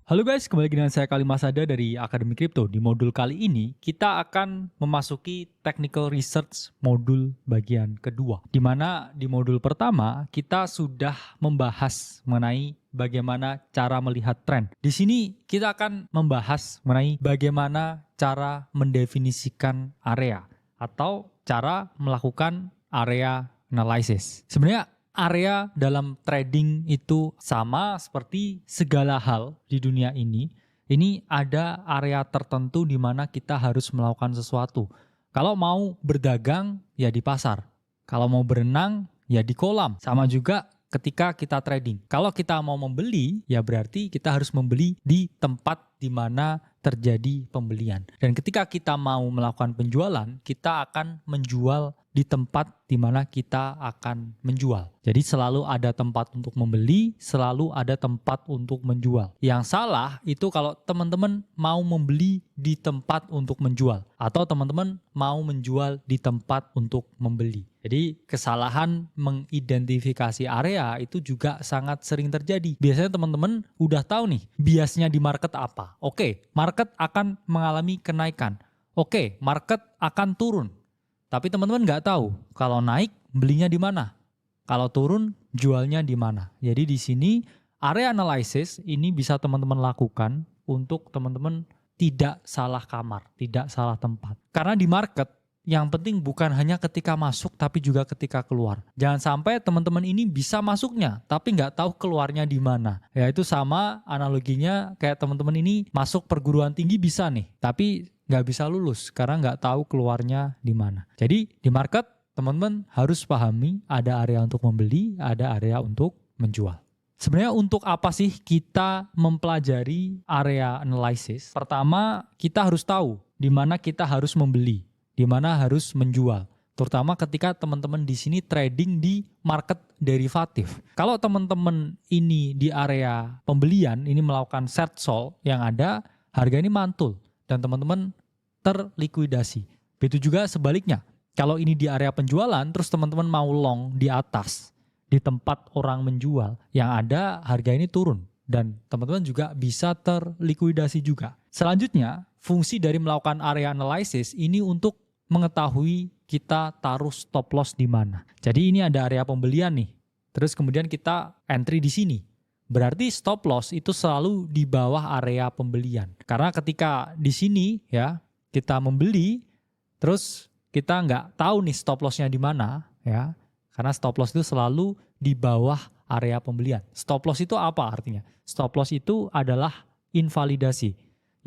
Halo guys, kembali lagi dengan saya Kalimasada dari Akademi Kripto. Di modul kali ini, kita akan memasuki Technical Research modul bagian kedua. Di mana di modul pertama, kita sudah membahas mengenai bagaimana cara melihat tren. Di sini, kita akan membahas mengenai bagaimana cara mendefinisikan area atau cara melakukan area analysis. Sebenarnya area dalam trading itu sama seperti segala hal di dunia ini. Ini ada area tertentu di mana kita harus melakukan sesuatu. Kalau mau berdagang, ya di pasar. Kalau mau berenang, ya di kolam. Sama juga ketika kita trading. Kalau kita mau membeli, ya berarti kita harus membeli di tempat di mana terjadi pembelian. Dan ketika kita mau melakukan penjualan, kita akan menjual di tempat di mana kita akan menjual. Jadi selalu ada tempat untuk membeli, selalu ada tempat untuk menjual. Yang salah itu kalau teman-teman mau membeli di tempat untuk menjual atau teman-teman mau menjual di tempat untuk membeli. Jadi kesalahan mengidentifikasi area itu juga sangat sering terjadi. Biasanya teman-teman udah tahu nih biasnya di market apa. Oke, market akan mengalami kenaikan. Oke, market akan turun. Tapi teman-teman nggak tahu kalau naik belinya di mana, kalau turun jualnya di mana. Jadi di sini area analysis ini bisa teman-teman lakukan untuk teman-teman tidak salah kamar, tidak salah tempat. Karena di market yang penting bukan hanya ketika masuk tapi juga ketika keluar. Jangan sampai teman-teman ini bisa masuknya tapi nggak tahu keluarnya di mana. Ya itu sama analoginya kayak teman-teman ini masuk perguruan tinggi bisa nih, tapi nggak bisa lulus karena nggak tahu keluarnya di mana. Jadi di market teman-teman harus pahami ada area untuk membeli, ada area untuk menjual. Sebenarnya untuk apa sih kita mempelajari area analysis? Pertama, kita harus tahu di mana kita harus membeli, di mana harus menjual. Terutama ketika teman-teman di sini trading di market derivatif. Kalau teman-teman ini di area pembelian, ini melakukan short sell yang ada, harga ini mantul dan teman-teman terlikuidasi. Begitu juga sebaliknya. Kalau ini di area penjualan, terus teman-teman mau long di atas, di tempat orang menjual, yang ada harga ini turun. Dan teman-teman juga bisa terlikuidasi juga. Selanjutnya, fungsi dari melakukan area analysis ini untuk mengetahui kita taruh stop loss di mana. Jadi ini ada area pembelian nih. Terus kemudian kita entry di sini. Berarti stop loss itu selalu di bawah area pembelian. Karena ketika di sini ya kita membeli, terus kita nggak tahu nih stop lossnya di mana ya. Karena stop loss itu selalu di bawah area pembelian. Stop loss itu apa artinya? Stop loss itu adalah invalidasi.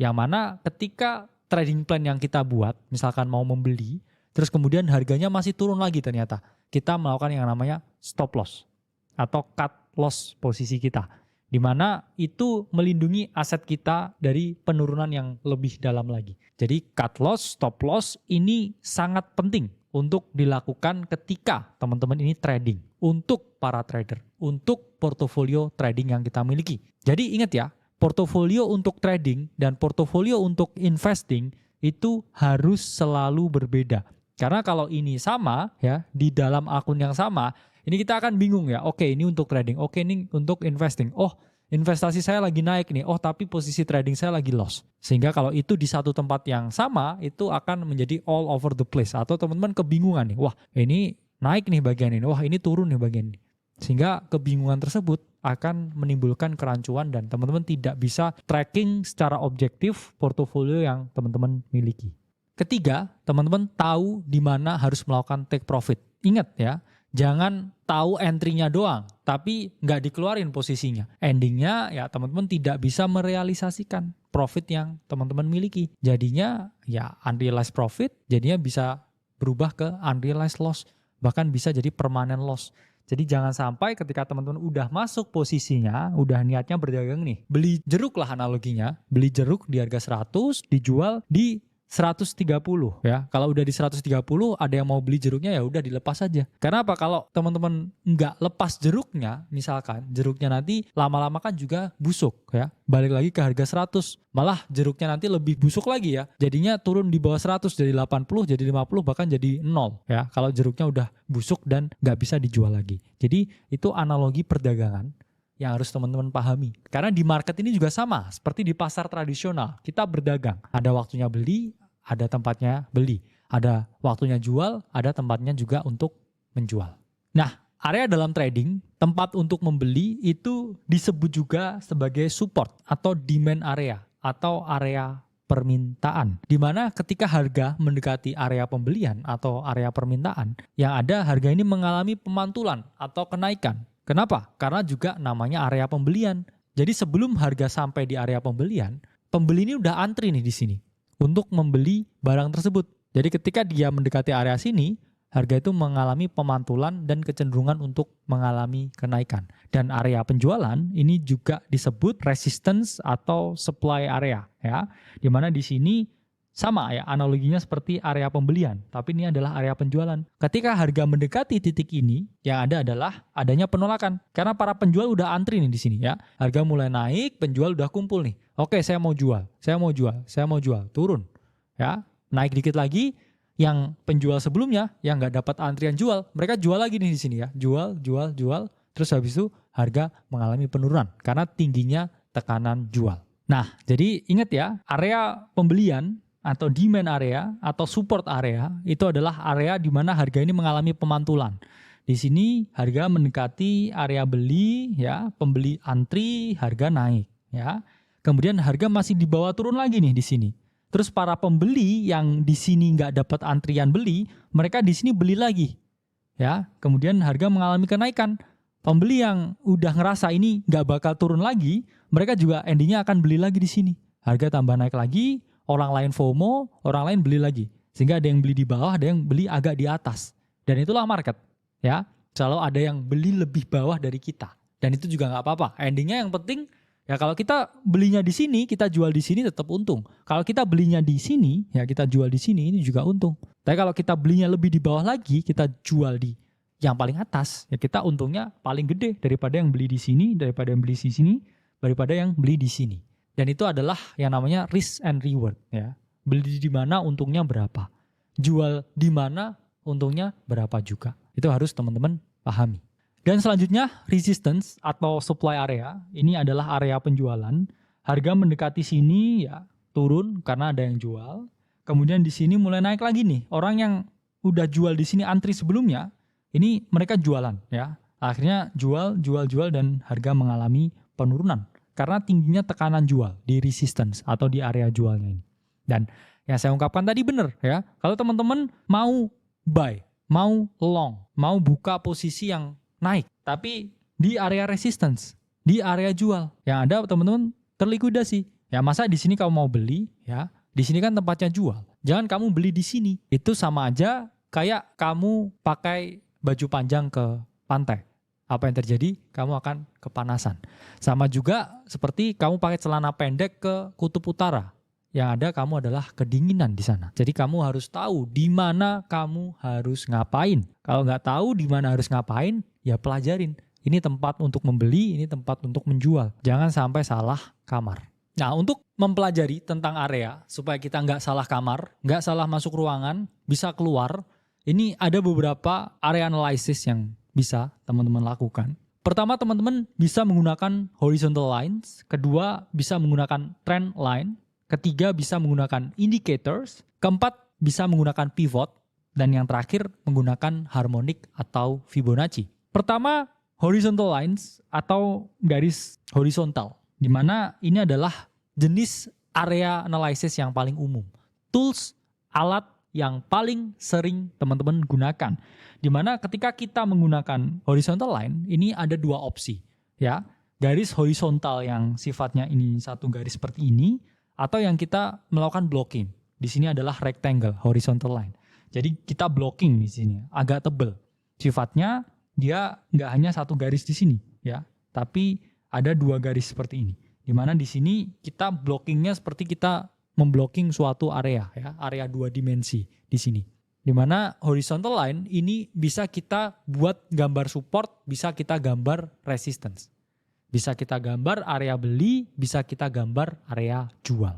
Yang mana ketika trading plan yang kita buat, misalkan mau membeli, terus kemudian harganya masih turun lagi ternyata. Kita melakukan yang namanya stop loss atau cut loss posisi kita, di mana itu melindungi aset kita dari penurunan yang lebih dalam lagi. Jadi cut loss, stop loss ini sangat penting untuk dilakukan ketika teman-teman ini trading, untuk para trader, untuk portofolio trading yang kita miliki. Jadi ingat ya, portofolio untuk trading dan portofolio untuk investing itu harus selalu berbeda. Karena kalau ini sama ya, di dalam akun yang sama, ini kita akan bingung ya, oke ini untuk trading, oke ini untuk investing. Oh investasi saya lagi naik nih, oh tapi posisi trading saya lagi loss. Sehingga kalau itu di satu tempat yang sama, itu akan menjadi all over the place. Atau teman-teman kebingungan nih, wah ini naik nih bagian ini, wah ini turun nih bagian ini. Sehingga kebingungan tersebut akan menimbulkan kerancuan dan teman-teman tidak bisa tracking secara objektif portofolio yang teman-teman miliki. Ketiga, teman-teman tahu di mana harus melakukan take profit. Ingat ya, jangan tahu entry-nya doang, tapi nggak dikeluarin posisinya. Endingnya ya teman-teman tidak bisa merealisasikan profit yang teman-teman miliki. Jadinya ya unrealized profit, jadinya bisa berubah ke unrealized loss. Bahkan bisa jadi permanent loss. Jadi jangan sampai ketika teman-teman udah masuk posisinya, udah niatnya berdagang nih. Beli jeruk lah analoginya, beli jeruk di harga 100, dijual di 130 ya. Kalau udah di 130 ada yang mau beli jeruknya ya udah dilepas aja. Karena apa? Kalau teman-teman nggak lepas jeruknya, misalkan jeruknya nanti lama-lama kan juga busuk ya. Balik lagi ke harga 100. Malah jeruknya nanti lebih busuk lagi ya. Jadinya turun di bawah 100 jadi 80, jadi 50 bahkan jadi 0 ya. Kalau jeruknya udah busuk dan nggak bisa dijual lagi. Jadi itu analogi perdagangan yang harus teman-teman pahami. Karena di market ini juga sama, seperti di pasar tradisional. Kita berdagang, ada waktunya beli, ada tempatnya beli. Ada waktunya jual, ada tempatnya juga untuk menjual. Nah, area dalam trading, tempat untuk membeli itu disebut juga sebagai support atau demand area atau area permintaan. Di mana ketika harga mendekati area pembelian atau area permintaan, yang ada harga ini mengalami pemantulan atau kenaikan. Kenapa? Karena juga namanya area pembelian. Jadi sebelum harga sampai di area pembelian, pembeli ini udah antri nih di sini untuk membeli barang tersebut. Jadi ketika dia mendekati area sini, harga itu mengalami pemantulan dan kecenderungan untuk mengalami kenaikan. Dan area penjualan ini juga disebut resistance atau supply area, ya. Di mana di sini sama ya, analoginya seperti area pembelian, tapi ini adalah area penjualan. Ketika harga mendekati titik ini, yang ada adalah adanya penolakan. Karena para penjual udah antri nih di sini ya. Harga mulai naik, penjual udah kumpul nih. Oke, saya mau jual, turun. Ya, naik dikit lagi. Yang penjual sebelumnya yang nggak dapat antrian jual, mereka jual lagi nih di sini ya, jual, terus habis itu harga mengalami penurunan karena tingginya tekanan jual. Nah, jadi ingat ya, area pembelian atau demand area atau support area itu adalah area di mana harga ini mengalami pemantulan. Di sini harga mendekati area beli, ya, pembeli antri, harga naik, ya. Kemudian harga masih di bawah turun lagi nih di sini. Terus para pembeli yang di sini nggak dapat antrian beli, mereka di sini beli lagi, ya. Kemudian harga mengalami kenaikan. Pembeli yang udah ngerasa ini nggak bakal turun lagi, mereka juga endingnya akan beli lagi di sini. Harga tambah naik lagi, orang lain FOMO, orang lain beli lagi. Sehingga ada yang beli di bawah, ada yang beli agak di atas. Dan itulah market, ya. Selalu ada yang beli lebih bawah dari kita. Dan itu juga nggak apa-apa. Endingnya yang penting, ya kalau kita belinya di sini, kita jual di sini tetap untung. Kalau kita belinya di sini, ya kita jual di sini, ini juga untung. Tapi kalau kita belinya lebih di bawah lagi, kita jual di yang paling atas, ya kita untungnya paling gede daripada yang beli di sini, daripada yang beli di sini, daripada yang beli di sini. Dan itu adalah yang namanya risk and reward, ya. Beli di mana untungnya berapa, jual di mana untungnya berapa juga. Itu harus teman-teman pahami. Dan selanjutnya resistance atau supply area, ini adalah area penjualan. Harga mendekati sini ya turun karena ada yang jual. Kemudian di sini mulai naik lagi nih. Orang yang udah jual di sini antri sebelumnya, ini mereka jualan ya. Akhirnya jual dan harga mengalami penurunan karena tingginya tekanan jual di resistance atau di area jualnya ini. Dan yang saya ungkapkan tadi benar ya. Kalau teman-teman mau buy, mau long, mau buka posisi yang naik, tapi di area resistance, di area jual, yang ada teman-teman terlikuidasi. Ya masa di sini kamu mau beli, ya di sini kan tempatnya jual. Jangan kamu beli di sini. Itu sama aja kayak kamu pakai baju panjang ke pantai. Apa yang terjadi? Kamu akan kepanasan. Sama juga seperti kamu pakai celana pendek ke kutub utara. Yang ada kamu adalah kedinginan di sana. Jadi kamu harus tahu di mana kamu harus ngapain. Kalau nggak tahu di mana harus ngapain, ya pelajarin. Ini tempat untuk membeli, ini tempat untuk menjual. Jangan sampai salah kamar. Nah, untuk mempelajari tentang area, supaya kita nggak salah kamar, nggak salah masuk ruangan, bisa keluar, ini ada beberapa area analysis yang bisa teman-teman lakukan. Pertama, teman-teman bisa menggunakan horizontal lines. Kedua, bisa menggunakan trend line. Ketiga, bisa menggunakan indicators. Keempat, bisa menggunakan pivot. Dan yang terakhir, menggunakan harmonic atau Fibonacci. Pertama, horizontal lines atau garis horizontal. Di mana ini adalah jenis area analysis yang paling umum. Tools, alat yang paling sering teman-teman gunakan. Di mana ketika kita menggunakan horizontal line, ini ada dua opsi. Ya, garis horizontal yang sifatnya ini satu garis seperti ini, atau yang kita melakukan blocking. Di sini adalah rectangle, horizontal line. Jadi kita blocking di sini, agak tebal. Sifatnya dia nggak hanya satu garis di sini, ya, tapi ada dua garis seperti ini. Di mana di sini kita blockingnya seperti kita memblocking suatu area, ya, area dua dimensi di sini. Di mana horizontal line ini bisa kita buat gambar support, bisa kita gambar resistance. Bisa kita gambar area beli, bisa kita gambar area jual.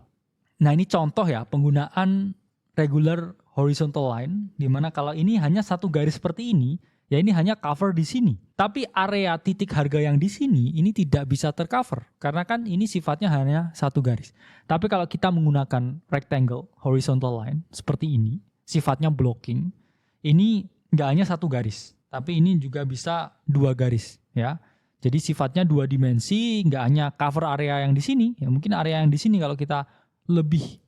Nah, ini contoh ya penggunaan regular horizontal line, di mana kalau ini hanya satu garis seperti ini, Ya ini hanya cover di sini. Tapi area titik harga yang di sini ini tidak bisa tercover. Karena kan ini sifatnya hanya satu garis. Tapi kalau kita menggunakan rectangle horizontal line seperti ini, sifatnya blocking, ini nggak hanya satu garis. Tapi ini juga bisa dua garis. Ya. Jadi sifatnya dua dimensi, nggak hanya cover area yang di sini. Ya mungkin area yang di sini kalau kita lebih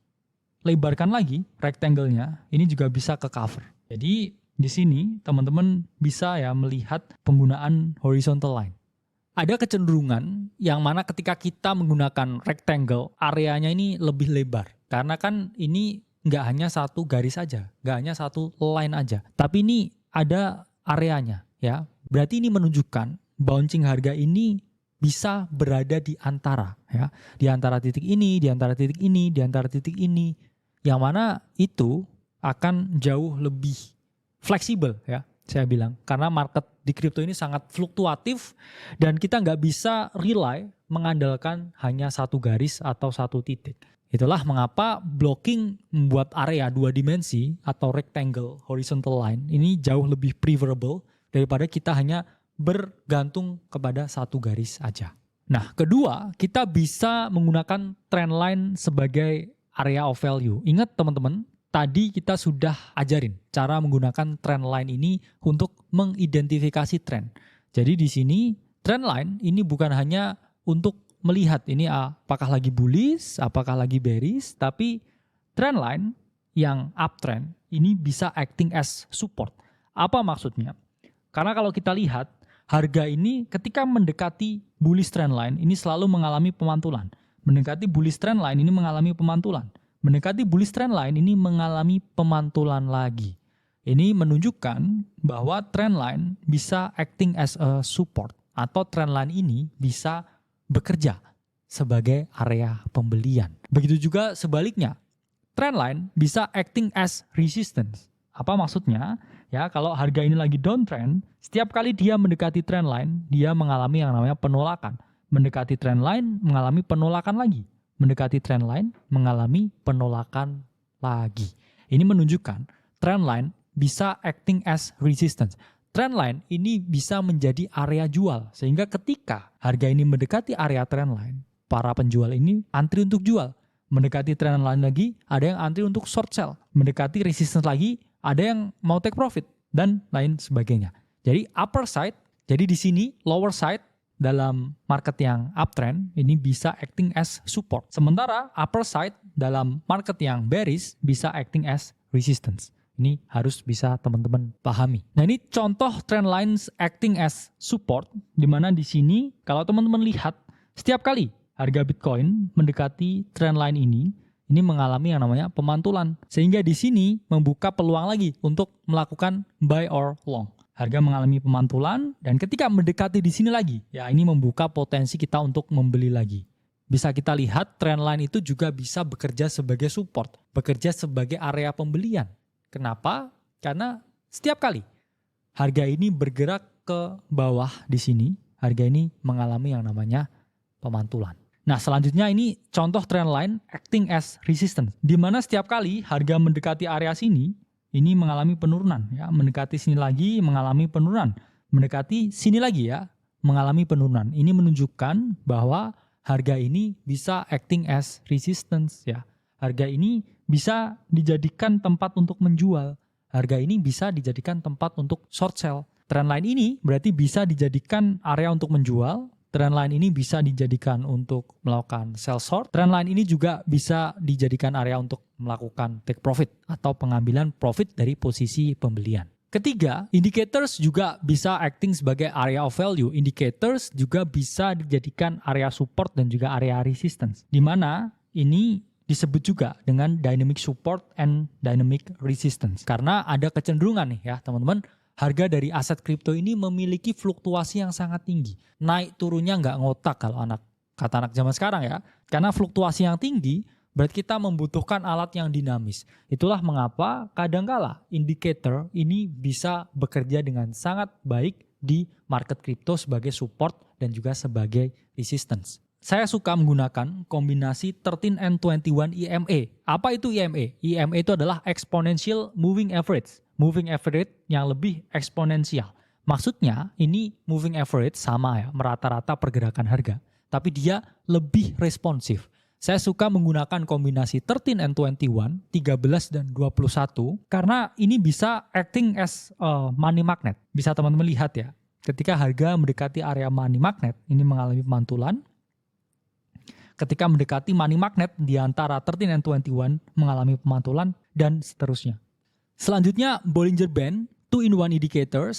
lebarkan lagi rectangle-nya, ini juga bisa ke cover. Jadi di sini teman-teman bisa ya melihat penggunaan horizontal line. Ada kecenderungan yang mana ketika kita menggunakan rectangle, areanya ini lebih lebar. Karena kan ini nggak hanya satu garis aja, nggak hanya satu line aja. Tapi ini ada areanya ya. Berarti ini menunjukkan bouncing harga ini bisa berada di antara ya. Di antara titik ini, di antara titik ini, di antara titik ini. Yang mana itu akan jauh lebih fleksibel ya saya bilang, karena market di kripto ini sangat fluktuatif dan kita nggak bisa rely mengandalkan hanya satu garis atau satu titik. Itulah mengapa blocking membuat area dua dimensi atau rectangle horizontal line ini jauh lebih preferable daripada kita hanya bergantung kepada satu garis aja. Nah, kedua, kita bisa menggunakan trend line sebagai area of value. Ingat teman-teman, tadi kita sudah ajarin cara menggunakan trend line ini untuk mengidentifikasi trend. Jadi di sini trend line ini bukan hanya untuk melihat ini apakah lagi bullish, apakah lagi bearish, tapi trend line yang uptrend ini bisa acting as support. Apa maksudnya? Karena kalau kita lihat harga ini ketika mendekati bullish trend line ini selalu mengalami pemantulan. Mendekati bullish trend line ini mengalami pemantulan. Mendekati bullish trend line ini mengalami pemantulan lagi. Ini menunjukkan bahwa trend line bisa acting as a support atau trend line ini bisa bekerja sebagai area pembelian. Begitu juga sebaliknya. Trend line bisa acting as resistance. Apa maksudnya? Ya, kalau harga ini lagi downtrend, setiap kali dia mendekati trend line, dia mengalami yang namanya penolakan. Mendekati trend line, mengalami penolakan lagi. Mendekati trend line, mengalami penolakan lagi. Ini menunjukkan trend line bisa acting as resistance. Trend line ini bisa menjadi area jual. Sehingga ketika harga ini mendekati area trend line, para penjual ini antri untuk jual. Mendekati trend line lagi, ada yang antri untuk short sell. Mendekati resistance lagi, ada yang mau take profit, dan lain sebagainya. Jadi upper side, jadi di sini lower side, dalam market yang uptrend ini bisa acting as support. Sementara upper side dalam market yang bearish bisa acting as resistance. Ini harus bisa teman-teman pahami. Nah, ini contoh trend lines acting as support, di mana di sini kalau teman-teman lihat setiap kali harga Bitcoin mendekati trend line ini mengalami yang namanya pemantulan. Sehingga di sini membuka peluang lagi untuk melakukan buy or long. Harga mengalami pemantulan dan ketika mendekati di sini lagi, ya ini membuka potensi kita untuk membeli lagi. Bisa kita lihat trend line itu juga bisa bekerja sebagai support, bekerja sebagai area pembelian. Kenapa? Karena setiap kali harga ini bergerak ke bawah di sini, harga ini mengalami yang namanya pemantulan. Nah, selanjutnya ini contoh trend line acting as resistance, di mana setiap kali harga mendekati area sini, ini mengalami penurunan, ya, mendekati sini lagi mengalami penurunan, mendekati sini lagi ya mengalami penurunan. Ini menunjukkan bahwa harga ini bisa acting as resistance ya. Harga ini bisa dijadikan tempat untuk menjual. Harga ini bisa dijadikan tempat untuk short sell. Trend line ini berarti bisa dijadikan area untuk menjual. Trend line ini bisa dijadikan untuk melakukan sell short. Trend line ini juga bisa dijadikan area untuk melakukan take profit atau pengambilan profit dari posisi pembelian. Ketiga, indicators juga bisa acting sebagai area of value. Indicators juga bisa dijadikan area support dan juga area resistance. Di mana ini disebut juga dengan dynamic support and dynamic resistance. Karena ada kecenderungan nih ya teman-teman, harga dari aset kripto ini memiliki fluktuasi yang sangat tinggi. Naik turunnya nggak ngotak kalau kata anak zaman sekarang ya. Karena fluktuasi yang tinggi, berarti kita membutuhkan alat yang dinamis. Itulah mengapa kadangkala indikator ini bisa bekerja dengan sangat baik di market kripto sebagai support dan juga sebagai resistance. Saya suka menggunakan kombinasi 13 and 21 EMA. Apa itu EMA? EMA itu adalah exponential moving average. Moving average yang lebih eksponensial. Maksudnya ini moving average sama ya, merata-rata pergerakan harga, tapi dia lebih responsif. Saya suka menggunakan kombinasi 13 and 21, 13 dan 21, karena ini bisa acting as a money magnet. Bisa teman-teman lihat ya, ketika harga mendekati area money magnet, ini mengalami pemantulan. Ketika mendekati money magnet di antara 13 and 21 mengalami pemantulan, dan seterusnya. Selanjutnya Bollinger Band, 2-in-1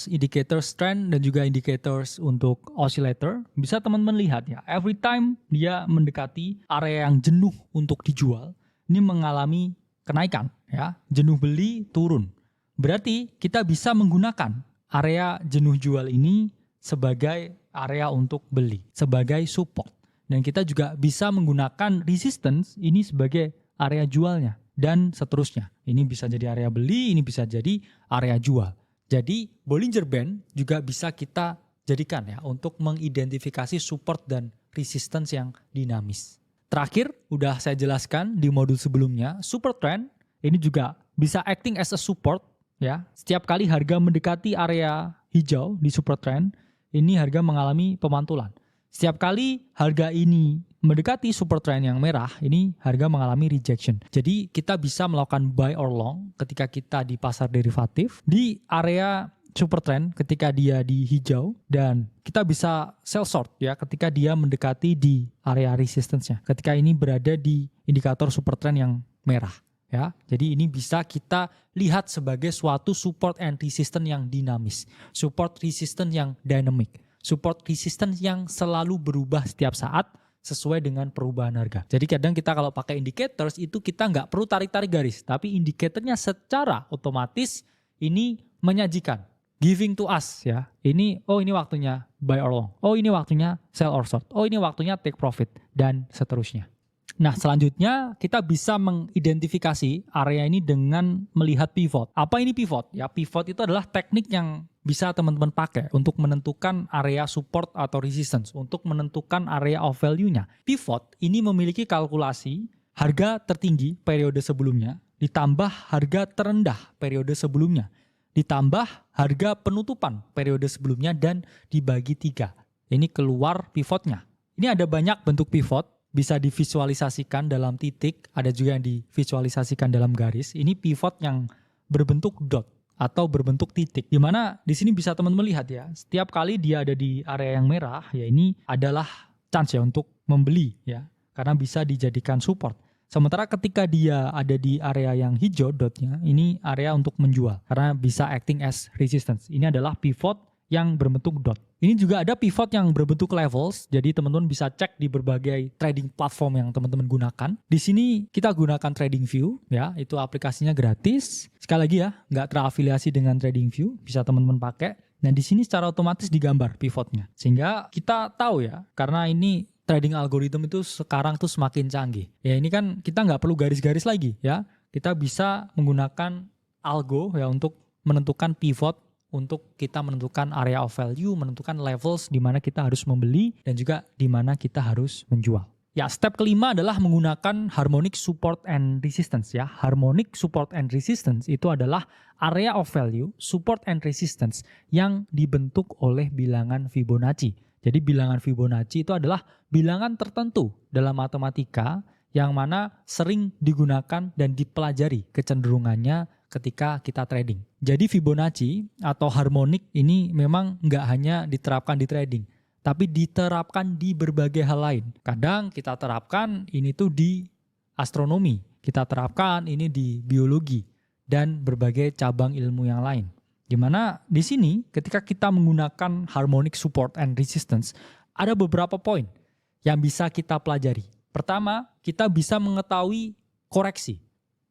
indicators trend dan juga indicators untuk oscillator. Bisa teman-teman lihat ya, every time dia mendekati area yang jenuh untuk dijual, ini mengalami kenaikan ya, jenuh beli turun. Berarti kita bisa menggunakan area jenuh jual ini sebagai area untuk beli, sebagai support. Dan kita juga bisa menggunakan resistance ini sebagai area jualnya. Dan seterusnya. Ini bisa jadi area beli, ini bisa jadi area jual. Jadi Bollinger Band juga bisa kita jadikan ya untuk mengidentifikasi support dan resistance yang dinamis. Terakhir, udah saya jelaskan di modul sebelumnya, super trend ini juga bisa acting as a support ya. Setiap kali harga mendekati area hijau di super trend, ini harga mengalami pemantulan. Setiap kali harga ini mendekati super trend yang merah, ini harga mengalami rejection. Jadi kita bisa melakukan buy or long ketika kita di pasar derivatif di area super trend ketika dia di hijau, dan kita bisa sell short ya ketika dia mendekati di area resistance-nya. Ketika ini berada di indikator super trend yang merah ya. Jadi ini bisa kita lihat sebagai suatu support and resistance yang dinamis, support resistance yang dynamic. Support resistance yang selalu berubah setiap saat sesuai dengan perubahan harga. Jadi kadang kita kalau pakai indicators itu kita nggak perlu tarik-tarik garis, tapi indikatornya secara otomatis ini menyajikan, giving to us ya. Ini ini waktunya buy or long, ini waktunya sell or short, ini waktunya take profit, dan seterusnya. Nah selanjutnya kita bisa mengidentifikasi area ini dengan melihat pivot. Apa ini pivot? Ya pivot itu adalah teknik yang bisa teman-teman pakai untuk menentukan area support atau resistance, untuk menentukan area of value-nya. Pivot ini memiliki kalkulasi harga tertinggi periode sebelumnya, ditambah harga terendah periode sebelumnya, ditambah harga penutupan periode sebelumnya, dan dibagi 3. Ini keluar pivotnya. Ini ada banyak bentuk pivot, bisa divisualisasikan dalam titik, ada juga yang divisualisasikan dalam garis. Ini pivot yang berbentuk dot atau berbentuk titik, di mana di sini bisa teman-teman lihat ya, setiap kali dia ada di area yang merah ya, ini adalah chance ya untuk membeli ya, karena bisa dijadikan support. Sementara ketika dia ada di area yang hijau dotnya, ini area untuk menjual karena bisa acting as resistance. Ini adalah pivot yang berbentuk dot. Ini juga ada pivot yang berbentuk levels, jadi teman-teman bisa cek di berbagai trading platform yang teman-teman gunakan. Di sini kita gunakan TradingView ya, itu aplikasinya gratis. Sekali lagi ya, nggak terafiliasi dengan TradingView, bisa teman-teman pakai. Nah di sini secara otomatis digambar pivotnya, sehingga kita tahu ya, karena ini trading algorithm itu sekarang tuh semakin canggih. Ya ini kan kita nggak perlu garis-garis lagi ya, kita bisa menggunakan algo ya untuk menentukan pivot, untuk kita menentukan area of value, menentukan levels di mana kita harus membeli dan juga di mana kita harus menjual. Ya, step kelima adalah menggunakan harmonic support and resistance ya. Harmonic support and resistance itu adalah area of value, support and resistance yang dibentuk oleh bilangan Fibonacci. Jadi bilangan Fibonacci itu adalah bilangan tertentu dalam matematika yang mana sering digunakan dan dipelajari kecenderungannya ketika kita trading. Jadi Fibonacci atau harmonik ini memang nggak hanya diterapkan di trading, tapi diterapkan di berbagai hal lain. Kadang kita terapkan ini tuh di astronomi, kita terapkan ini di biologi, dan berbagai cabang ilmu yang lain. Dimana di sini ketika kita menggunakan harmonic support and resistance, ada beberapa poin yang bisa kita pelajari. Pertama, kita bisa mengetahui koreksi,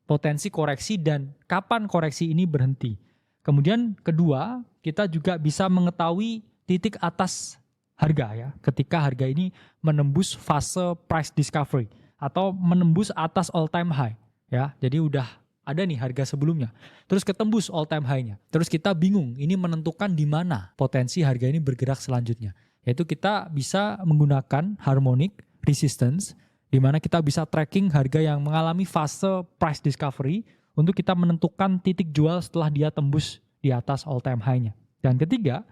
potensi koreksi dan kapan koreksi ini berhenti. Kemudian kedua, kita juga bisa mengetahui titik atas harga ya, ketika harga ini menembus fase price discovery atau menembus atas all time high ya. Jadi udah ada nih harga sebelumnya, terus ketembus all time high-nya. Terus kita bingung ini menentukan di mana potensi harga ini bergerak selanjutnya. Yaitu kita bisa menggunakan harmonic resistance, di mana kita bisa tracking harga yang mengalami fase price discovery untuk kita menentukan titik jual setelah dia tembus di atas all time high-nya. Dan ketiga,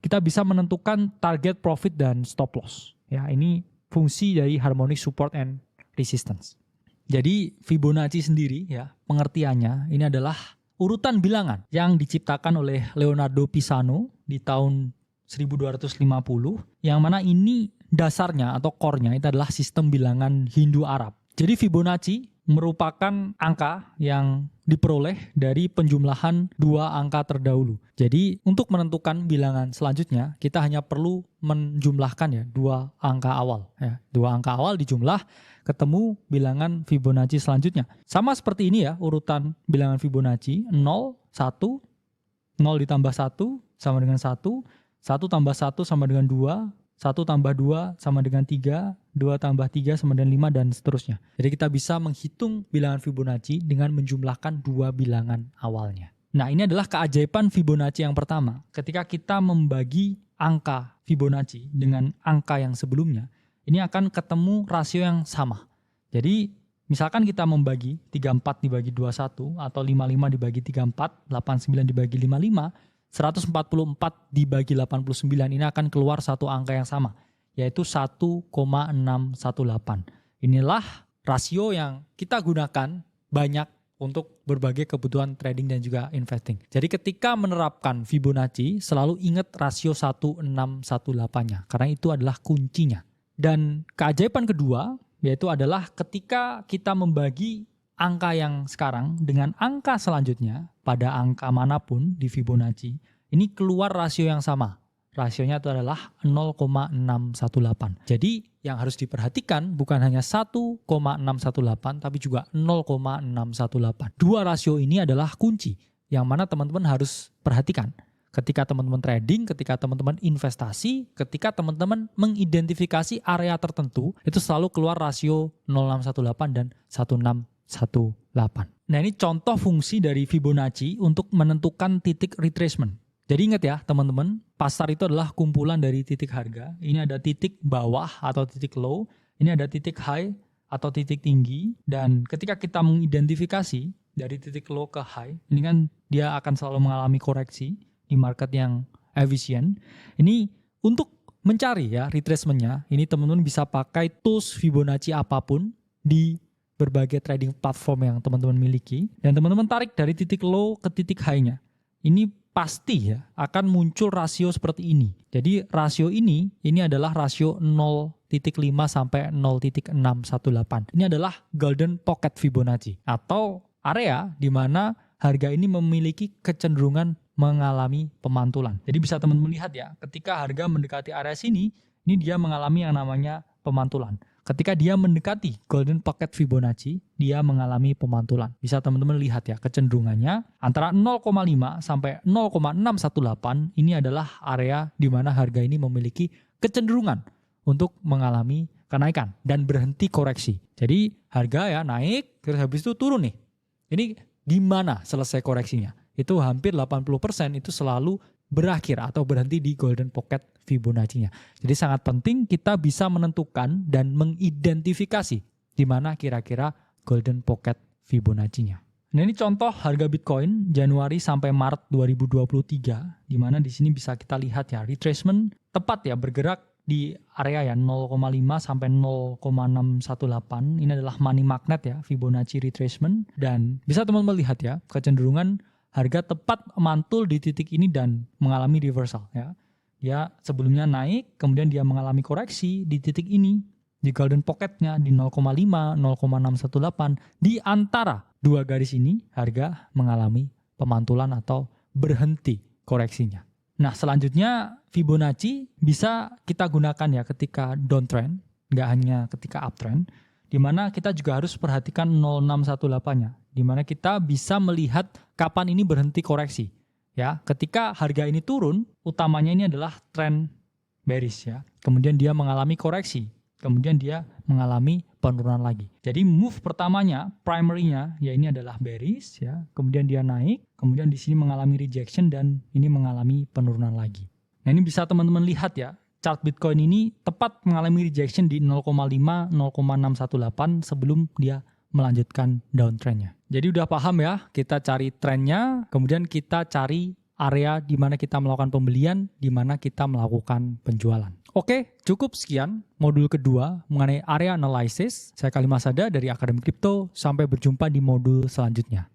kita bisa menentukan target profit dan stop loss. Ya, ini fungsi dari harmonic support and resistance. Jadi Fibonacci sendiri ya, pengertiannya ini adalah urutan bilangan yang diciptakan oleh Leonardo Pisano di tahun 1250, yang mana ini dasarnya atau core-nya itu adalah sistem bilangan Hindu Arab. Jadi Fibonacci merupakan angka yang diperoleh dari penjumlahan dua angka terdahulu. Jadi untuk menentukan bilangan selanjutnya, kita hanya perlu menjumlahkan ya dua angka awal. Ya. Dua angka awal dijumlah, ketemu bilangan Fibonacci selanjutnya. Sama seperti ini ya, urutan bilangan Fibonacci, 0, 1, 0 ditambah 1 sama dengan 1, 1 tambah 1 sama dengan 2, 1 tambah 2 sama dengan 3, 2 tambah 3 sama dengan 5, dan seterusnya. Jadi kita bisa menghitung bilangan Fibonacci dengan menjumlahkan dua bilangan awalnya. Nah, ini adalah keajaiban Fibonacci yang pertama. Ketika kita membagi angka Fibonacci dengan angka yang sebelumnya, ini akan ketemu rasio yang sama. Jadi misalkan kita membagi 34 dibagi 21 atau 55 dibagi 34, 89 dibagi 55, 144 dibagi 89, ini akan keluar satu angka yang sama, yaitu 1,618. Inilah rasio yang kita gunakan banyak untuk berbagai kebutuhan trading dan juga investing. Jadi ketika menerapkan Fibonacci, selalu ingat rasio 1618-nya, karena itu adalah kuncinya. Dan keajaiban kedua, yaitu adalah ketika kita membagi angka yang sekarang dengan angka selanjutnya pada angka manapun di Fibonacci, ini keluar rasio yang sama. Rasionya itu adalah 0,618. Jadi yang harus diperhatikan bukan hanya 1,618 tapi juga 0,618. Dua rasio ini adalah kunci yang mana teman-teman harus perhatikan. Ketika teman-teman trading, ketika teman-teman investasi, ketika teman-teman mengidentifikasi area tertentu, itu selalu keluar rasio 0618 dan 1618. Nah, ini contoh fungsi dari Fibonacci untuk menentukan titik retracement. Jadi ingat ya teman-teman, pasar itu adalah kumpulan dari titik harga. Ini ada titik bawah atau titik low, ini ada titik high atau titik tinggi. Dan ketika kita mengidentifikasi dari titik low ke high, ini kan dia akan selalu mengalami koreksi di market yang efisien. Ini untuk mencari ya retracement-nya, ini teman-teman bisa pakai tools Fibonacci apapun di berbagai trading platform yang teman-teman miliki, dan teman-teman tarik dari titik low ke titik high-nya. Ini pasti ya akan muncul rasio seperti ini. Jadi rasio ini adalah rasio 0,5 sampai 0,618. Ini adalah golden pocket Fibonacci atau area di mana harga ini memiliki kecenderungan mengalami pemantulan. Jadi bisa teman-teman lihat ya, ketika harga mendekati area sini, ini dia mengalami yang namanya pemantulan. Ketika dia mendekati golden pocket Fibonacci, dia mengalami pemantulan. Bisa teman-teman lihat ya, kecenderungannya antara 0,5 sampai 0,618 ini adalah area di mana harga ini memiliki kecenderungan untuk mengalami kenaikan dan berhenti koreksi. Jadi harga ya naik, terus habis itu turun nih. Ini di mana selesai koreksinya? Itu hampir 80% itu selalu berakhir atau berhenti di golden pocket Fibonacci-nya. Jadi sangat penting kita bisa menentukan dan mengidentifikasi di mana kira-kira golden pocket Fibonacci-nya. Nah, ini contoh harga Bitcoin Januari sampai Maret 2023, di mana di sini bisa kita lihat ya retracement tepat ya bergerak di area ya 0,5 sampai 0,618. Ini adalah money magnet ya, Fibonacci retracement, dan bisa teman-teman lihat ya kecenderungan harga tepat mantul di titik ini dan mengalami reversal ya. Dia sebelumnya naik, kemudian dia mengalami koreksi di titik ini, di golden pocketnya di 0,5, 0,618. Di antara dua garis ini harga mengalami pemantulan atau berhenti koreksinya. Nah, selanjutnya Fibonacci bisa kita gunakan ya ketika downtrend, nggak hanya ketika uptrend, di mana kita juga harus perhatikan 0618-nya, di mana kita bisa melihat kapan ini berhenti koreksi. Ya, ketika harga ini turun, utamanya ini adalah trend bearish ya. Kemudian dia mengalami koreksi, kemudian dia mengalami penurunan lagi. Jadi move pertamanya, primary-nya ya ini adalah bearish ya. Kemudian dia naik, kemudian di sini mengalami rejection dan ini mengalami penurunan lagi. Nah, ini bisa teman-teman lihat ya. Chart Bitcoin ini tepat mengalami rejection di 0,5, 0,618 sebelum dia melanjutkan downtrendnya. Jadi udah paham ya, kita cari trennya, kemudian kita cari area di mana kita melakukan pembelian, di mana kita melakukan penjualan. Oke, cukup sekian modul kedua mengenai area analysis. Saya Kali Masada dari Akademi Kripto. Sampai berjumpa di modul selanjutnya.